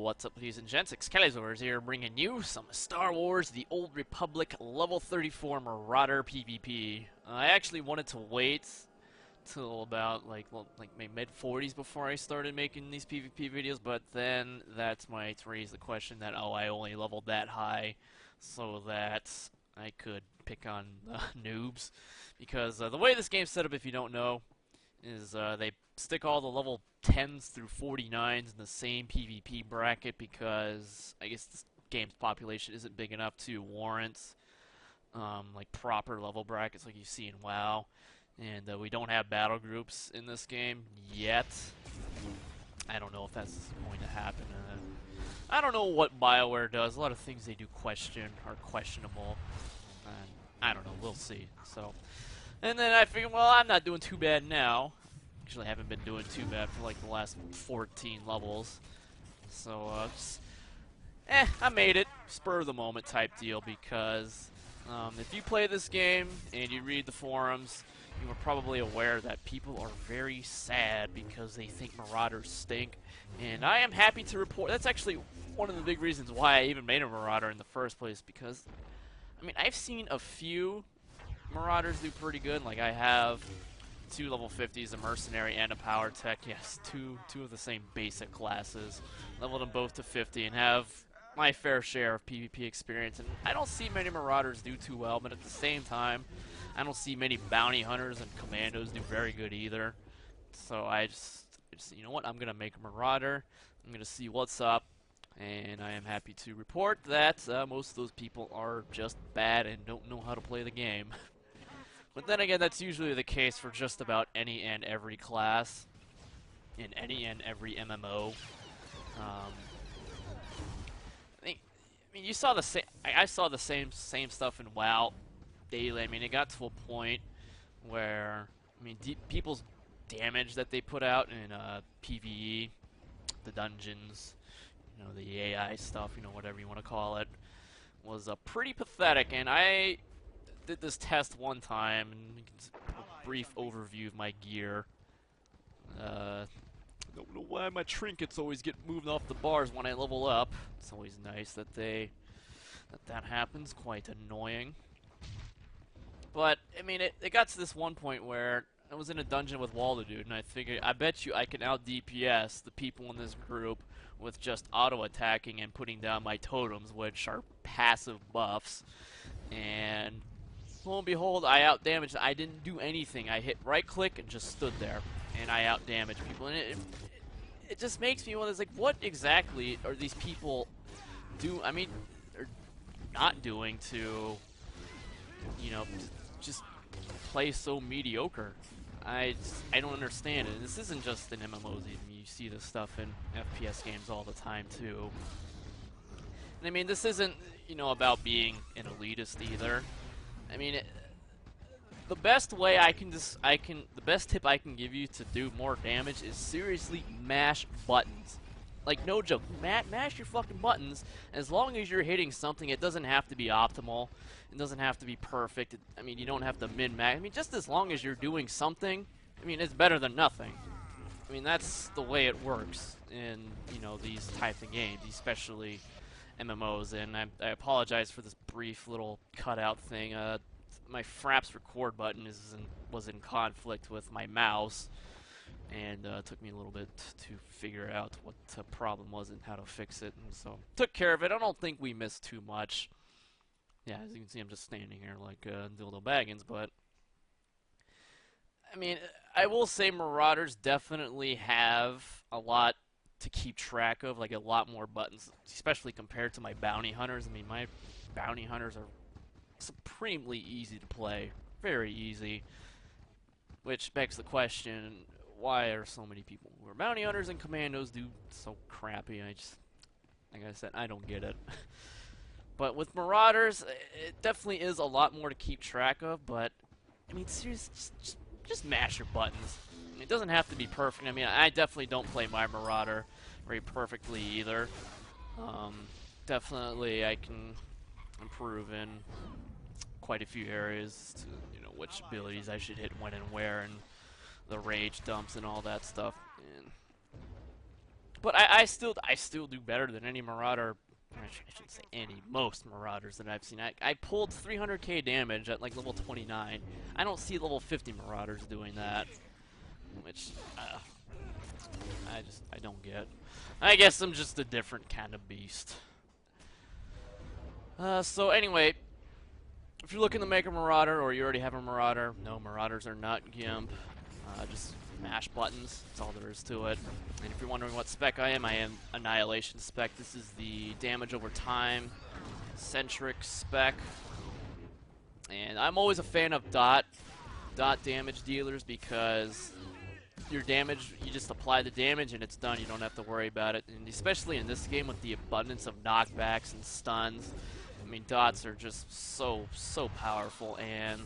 what's up, ladies and gents? Excalibur is here bringing you some Star Wars The Old Republic Level 34 Marauder PvP. I actually wanted to wait till about like my mid-40s before I started making these PvP videos, but then that's my to raise the question that, oh, I only leveled that high so that I could pick on noobs. Because the way this game's set up, if you don't know, is they stick all the level 10s through 49s in the same PvP bracket because I guess this game's population isn't big enough to warrant like proper level brackets like you see in WoW. And we don't have battle groups in this game yet. I don't know if that's going to happen. I don't know what BioWare does. A lot of things they do are questionable. And I don't know. We'll see. So, and then I figured, well, I'm not doing too bad now. Actually, I haven't been doing too bad for like the last 14 levels. So, I made it. Spur of the moment type deal because if you play this game and you read the forums, you are probably aware that people are very sad because they think Marauders stink. And I am happy to report that's actually one of the big reasons why I even made a Marauder in the first place, because I mean, I've seen a few Marauders do pretty good. Like I have 2 level 50s, a mercenary and a power tech. Yes, two of the same basic classes. Leveled them both to 50 and have my fair share of PvP experience. And I don't see many Marauders do too well, but at the same time, I don't see many bounty hunters and commandos do very good either. So I just you know what, I'm going to make a Marauder. I'm going to see what's up. And I am happy to report that most of those people are just bad and don't know how to play the game. But then again, that's usually the case for just about any and every class in any and every MMO. I mean, you saw the same. I saw the same stuff in WoW daily. I mean, it got to a point where I mean, people's damage that they put out in PvE, the dungeons, you know, the AI stuff, you know, whatever you want to call it, was pretty pathetic. And I did this test one time, and you can a brief overview of my gear. Don't know why my trinkets always get moved off the bars when I level up. It's always nice that that happens. Quite annoying. But I mean, it got to this one point where I was in a dungeon with Waldo Dude, and I figured, I bet you I can out DPS the people in this group with just auto attacking and putting down my totems, which are passive buffs. And lo and behold, I out damaged. I didn't do anything. I hit right click and just stood there, and I out damaged people. And it just makes me wonder, like, what exactly are these people or not doing to, you know, just play so mediocre? I don't understand it. This isn't just in MMOs. You see this stuff in FPS games all the time too. And I mean, this isn't, you know, about being an elitist either. I mean, the best way the best tip I can give you to do more damage is seriously mash buttons. Like, no joke, mash your fucking buttons. As long as you're hitting something, it doesn't have to be optimal. It doesn't have to be perfect. I mean, you don't have to min-max. I mean, just as long as you're doing something, I mean, it's better than nothing. I mean, that's the way it works in, you know, these types of games, especially MMOs. And I apologize for this brief little cutout thing. My Fraps record button was in conflict with my mouse. And it took me a little bit to figure out what the problem was and how to fix it. And so, took care of it. I don't think we missed too much. Yeah, as you can see, I'm just standing here like Dildo Baggins, but I mean, I will say Marauders definitely have a lot to keep track of, like a lot more buttons, especially compared to my Bounty Hunters. I mean, my Bounty Hunters are supremely easy to play. Very easy. Which begs the question, why are so many people who are Bounty Hunters and Commandos do so crappy? Like I said, I don't get it. But with Marauders, it definitely is a lot more to keep track of, but, I mean, seriously, just mash your buttons. It doesn't have to be perfect. I mean, I definitely don't play my Marauder very perfectly either. Definitely I can improve in quite a few areas to, you know, which abilities I should hit when and where, and the rage dumps and all that stuff. And But I still do better than any Marauder. I shouldn't say any, most Marauders that I've seen. I pulled 300k damage at like level 29. I don't see level 50 Marauders doing that, which I don't get. I guess I'm just a different kind of beast. So anyway, if you're looking to make a Marauder, or you already have a Marauder, no, Marauders are not GIMP. Just mash buttons, that's all there is to it. And if you're wondering what spec I am Annihilation spec. This is the damage over time centric spec. And I'm always a fan of dot damage dealers, because your damage, you just apply the damage and it's done. You don't have to worry about it. And especially in this game with the abundance of knockbacks and stuns, I mean, dots are just so powerful. And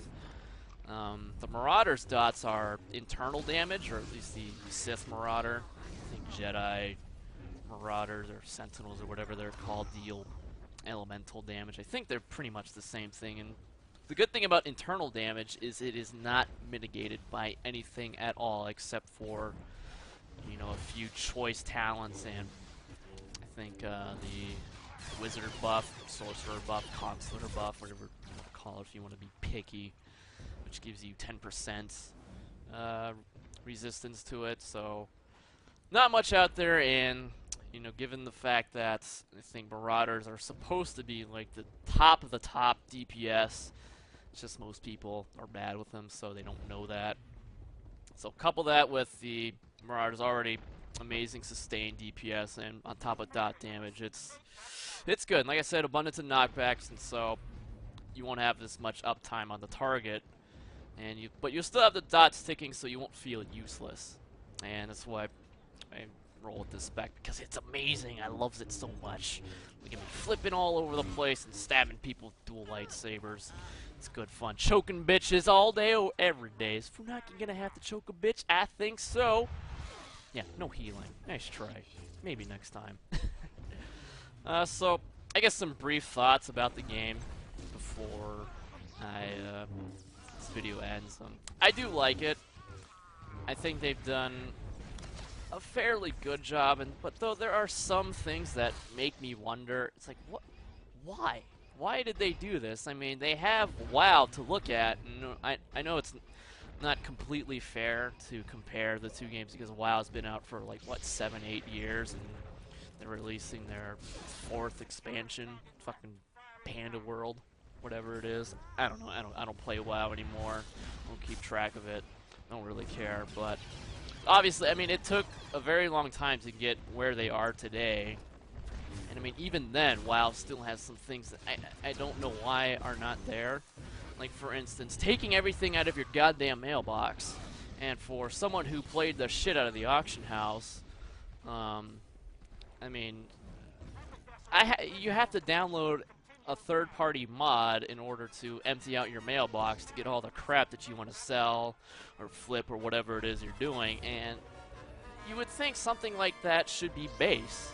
the Marauder's dots are internal damage, or at least the Sith Marauder. I think Jedi Marauders or Sentinels or whatever they're called deal elemental damage. I think they're pretty much the same thing. And the good thing about internal damage is it is not mitigated by anything at all, except for, you know, a few choice talents, and I think the Wizard buff, Sorcerer buff, Consular buff, whatever you want to call it if you want to be picky, which gives you 10% resistance to it. So not much out there, and you know, given the fact that I think Marauders are supposed to be like the top of the top DPS, it's just most people are bad with them, so they don't know that. So couple that with the Marauders already amazing sustained DPS, and on top of dot damage, it's good. And like I said, abundance of knockbacks, and so you won't have this much uptime on the target, and but you'll still have the dots ticking, so you won't feel useless. And that's why I roll with this spec, because it's amazing. I love it so much. Look at me flipping all over the place and stabbing people with dual lightsabers. It's good fun. Choking bitches all day, every day. Is Funaki gonna have to choke a bitch? I think so. Yeah, no healing. Nice try. Maybe next time. So, I guess some brief thoughts about the game before this video ends. I do like it. I think they've done a fairly good job, but though there are some things that make me wonder. It's like, what? Why? Why did they do this? I mean, they have WoW to look at, and I know it's not completely fair to compare the two games, because WoW's been out for like, what, 7-8 years, and they're releasing their 4th expansion, fucking Panda World, whatever it is. I don't know. I don't play WoW anymore. I don't keep track of it. I don't really care, but obviously, I mean, it took a very long time to get where they are today. And I mean, even then, WoW still has some things that I don't know why are not there. Like, for instance, taking everything out of your goddamn mailbox. And for someone who played the shit out of the auction house, I mean, you have to download a third-party mod in order to empty out your mailbox to get all the crap that you want to sell or flip or whatever it is you're doing. And you would think something like that should be base.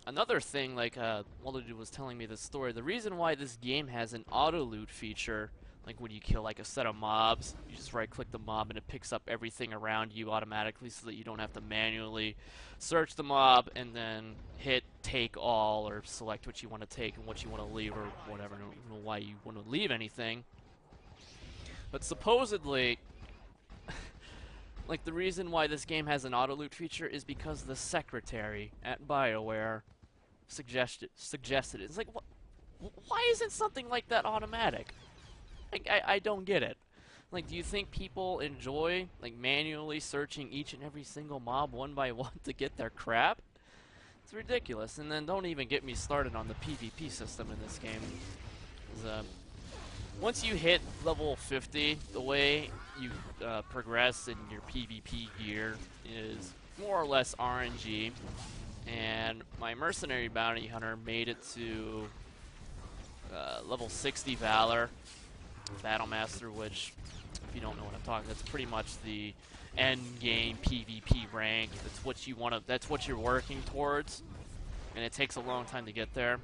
Another thing, like Waldo was telling me this story, the reason why this game has an auto loot feature, like when you kill like a set of mobs, you just right click the mob and it picks up everything around you automatically, so that you don't have to manually search the mob and then hit take all or select what you want to take and what you want to leave or whatever. I don't know why you want to leave anything, but supposedly like, the reason why this game has an auto loot feature is because the secretary at BioWare suggested it. It's like, why isn't something like that automatic? Like, I don't get it. Like, do you think people enjoy, like, manually searching each and every single mob one by one to get their crap? It's ridiculous. And then don't even get me started on the PvP system in this game. Once you hit level 50, the way you progress in your PvP gear is more or less RNG. And my Mercenary Bounty Hunter made it to level 60 Valor Battle Master, which, if you don't know what I'm talking, that's pretty much the end game PvP rank. That's what you want to. That's what you're working towards, and it takes a long time to get there.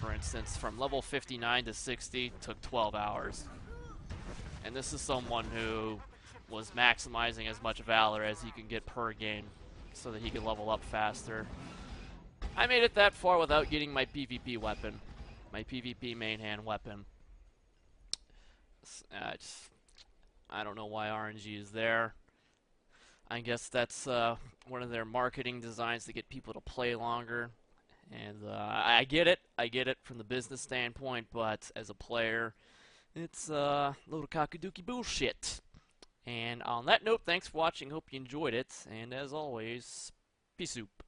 For instance, from level 59 to 60 took 12 hours. And this is someone who was maximizing as much Valor as he can get per game so that he could level up faster. I made it that far without getting my PvP weapon, my PvP main hand weapon. I don't know why RNG is there. I guess that's one of their marketing designs to get people to play longer. And I get it. I get it from the business standpoint, but as a player, it's a load of cockadookie bullshit. And on that note, thanks for watching. Hope you enjoyed it. And as always, peace soup.